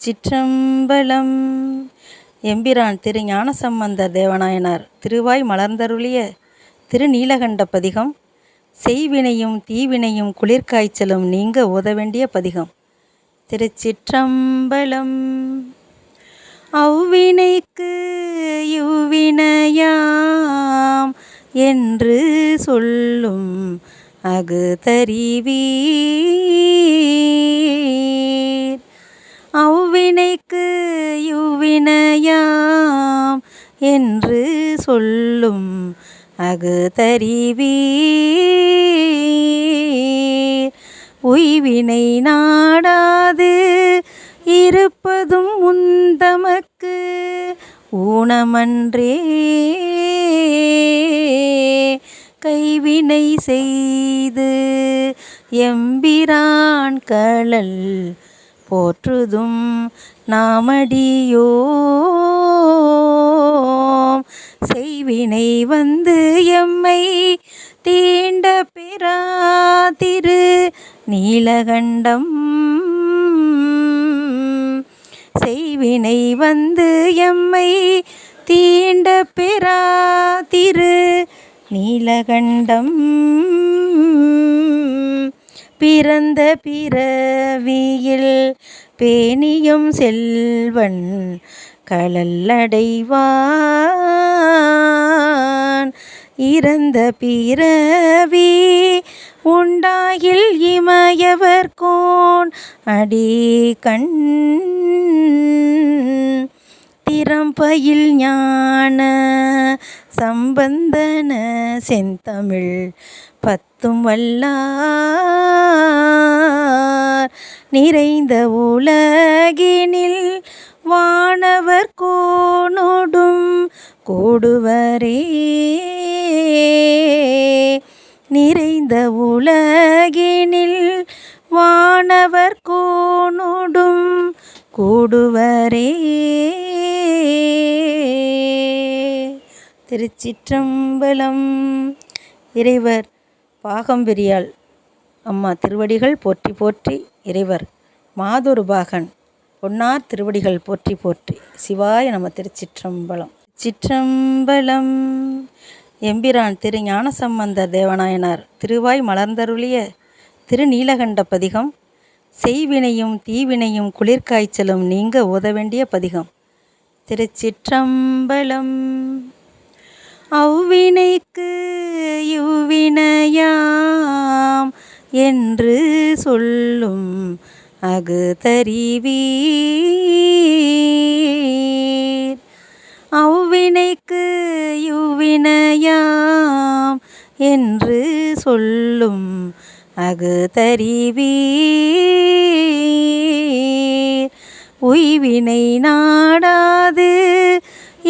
திருச்சிற்றம்பலம். எம்பிரான் திரு ஞானசம்பந்தர் தேவநாயனார் திருவாய் மலர்ந்தருளிய திருநீலகண்ட பதிகம். செய்வினையும் தீவினையும் குளிர்காய்ச்சலும் நீங்க ஓத வேண்டிய பதிகம். திருச்சிற்றம்பலம். அவ்வினைக்கு இவ்வினையாம் என்று சொல்லும் அகுதறிவீர். அவ்வினைக்கு இவ்வினையாம் என்று சொல்லும் அகுதறிவீர். உய்வினை நாடாது இருப்பதும் உந்தமக்கு ஊனமன்றே. கைவினை செய்து எம்பிரான் கழல் போற்றுதும் நாமடியோம். செய்வினை வந்து எம்மை தீண்ட பெறாதிரு நீலகண்டம். செய்வினை வந்து எம்மை தீண்ட பெறாதிரு நீலகண்டம். பிறந்த பிறவியில் பேணியும் செல்வன் கழலடைவான். இறந்த பிறவி உண்டாகில் இமயவர்கோன் அடிகண். திறம்பயில் ஞான சம்பந்தன செந்தமிழ் பத்தும் வல்லார். நிறைந்த உலகினில் வானவர் கோனோடும் கூடுவரே. நிறைந்த உலகினில் வானவர் கோனோடும் கூடுவரே. திருச்சிற்றம்பலம். இறைவர் பாகம்பிரியாள் அம்மா திருவடிகள் போற்றி போற்றி. இறைவர் மாதொரு பாகன் பொன்னார் திருவடிகள் போற்றி போற்றி. சிவாய நம. திருச்சிற்றம்பலம். சிற்றம்பலம். எம்பிரான் திரு ஞானசம்பந்தர் தேவநாயனார் திருவாய் மலர்ந்தருளிய திருநீலகண்ட பதிகம். செய்வினையும் தீவினையும் குளிர்காய்ச்சலும் நீங்க ஓத வேண்டிய பதிகம். திருச்சிற்றம்பலம். அவ்வினைக்கு இவ்வினையாம் என்று சொல்லும் அகுதறிவீர். அவ்வினைக்கு இவ்வினையாம் என்று சொல்லும் அகுதறிவீர். உய்வினை நாடாது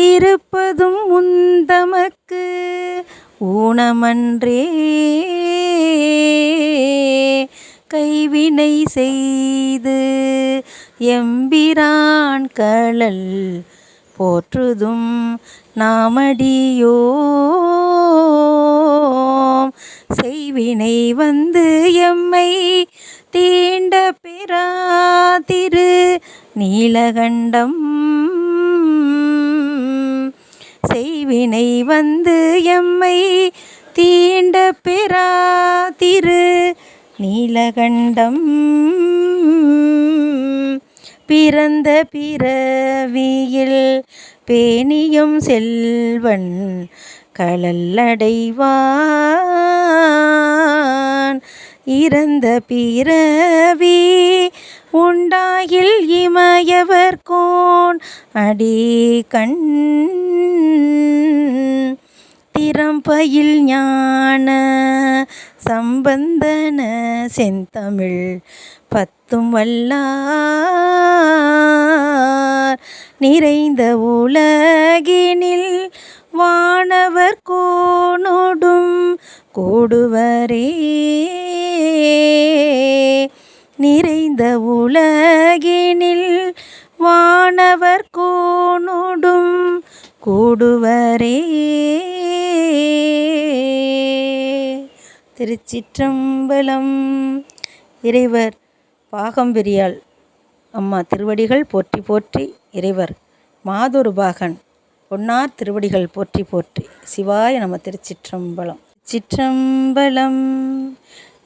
இருப்பதும் உந்தமக்கு ஊனமன்றே. கைவினை செய்து எம்பிரான் கழல் போற்றுதும் நாமடியோம். செய்வினை வந்து எம்மை தீண்ட பெறாதிரு நீலகண்டம். செய்வினை வந்து எம்மை தீண்ட பெறாதிரு நீலகண்டம். பிறந்த பிறவியில் பேணியும் செல்வன் கழலடைவான். இறந்த பிறவி உண்டாகில் இமயவர்கோன் அடிகண். திறம்பயில் ஞான சம்பந்தன செந்தமிழ் பத்தும் வல்லார். நிறைந்த உலகினில் வானவர் கோனோடும் கூடுவரே. நிறைந்த உலகினில் வானவர் கோனோடும் கூடுவரே. திருச்சிற்றம்பலம். இறைவர் பாகம்பிரியாள் அம்மா திருவடிகள் போற்றி போற்றி. இறைவர் மாதொருபாகன் பொன்னார் திருவடிகள் போற்றி போற்றி. சிவாய நம. திருச்சிற்றம்பலம். சிற்றம்பலம்.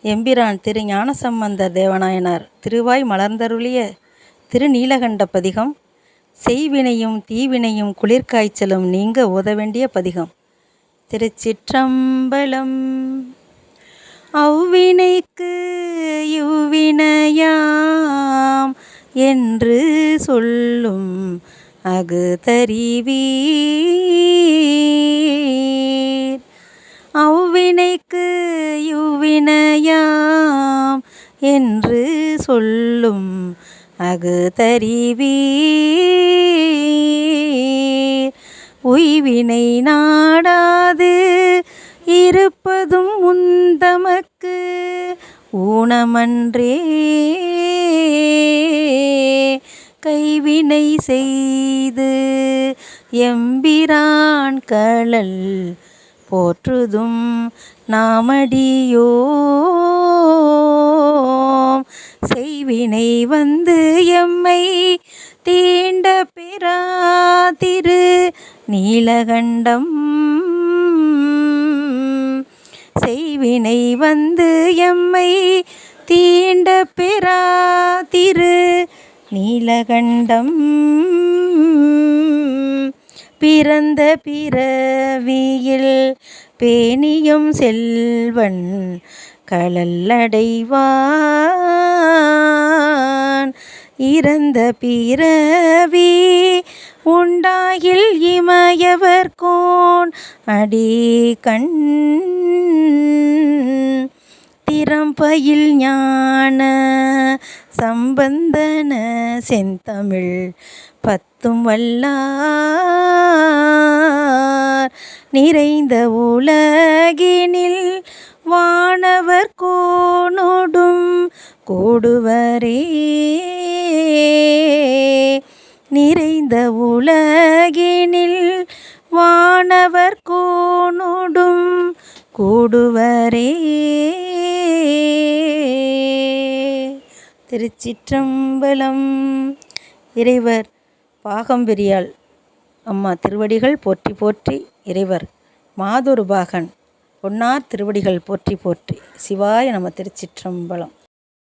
எம்பிரான் திரு ஞானசம்பந்தர் தேவநாயனார் திருவாய் மலர்ந்தருளிய திருநீலகண்ட பதிகம். செய்வினையும் தீவினையும் குளிர்காய்ச்சலும் நீங்க ஓத வேண்டிய பதிகம். திருச்சிற்றம்பலம். அவ்வினைக்கு இவ்வினையாம் என்று சொல்லும் அகுதறிவீர். அவ்வினைக்கு இவ்வினையாம் என்று சொல்லும் அகுதறிவீர். உய்வினை நாடாது இருப்பதும் உந்தமக்கு ஊனமன்றே. கைவினை செய்து எம்பிரான் கழல் போற்றுதும் நாமடியோம். செய்வினை வந்து எம்மை தீண்ட பெறாதிரு நீலகண்டம். செய்வினை வந்து எம்மை தீண்ட பெறாதிரு நீலகண்டம். பிறந்த பிறவியில் பேணியும் செல்வன் கழலடைவான். இறந்த பிறவி உண்டாகில் இமயவர்கோன் அடிகண். திறம்பயில் ஞான சம்பந்தன செந்தமிழ் பத்தும் வல்லார். நிறைந்த உலகினில் வானவர் கோனோடும் கூடுவரே. நிறைந்த உலகினில் வானவர் கோனோடும் கூடுவரே. திருச்சிற்றம்பலம். இறைவர் பாகம்பெரியாள் அம்மா திருவடிகள் போற்றி போற்றி. இறைவர் மாதொருபாகன் பொன்னார் திருவடிகள் போற்றி போற்றி. சிவாய நம. திருச்சிற்றம்பலம்.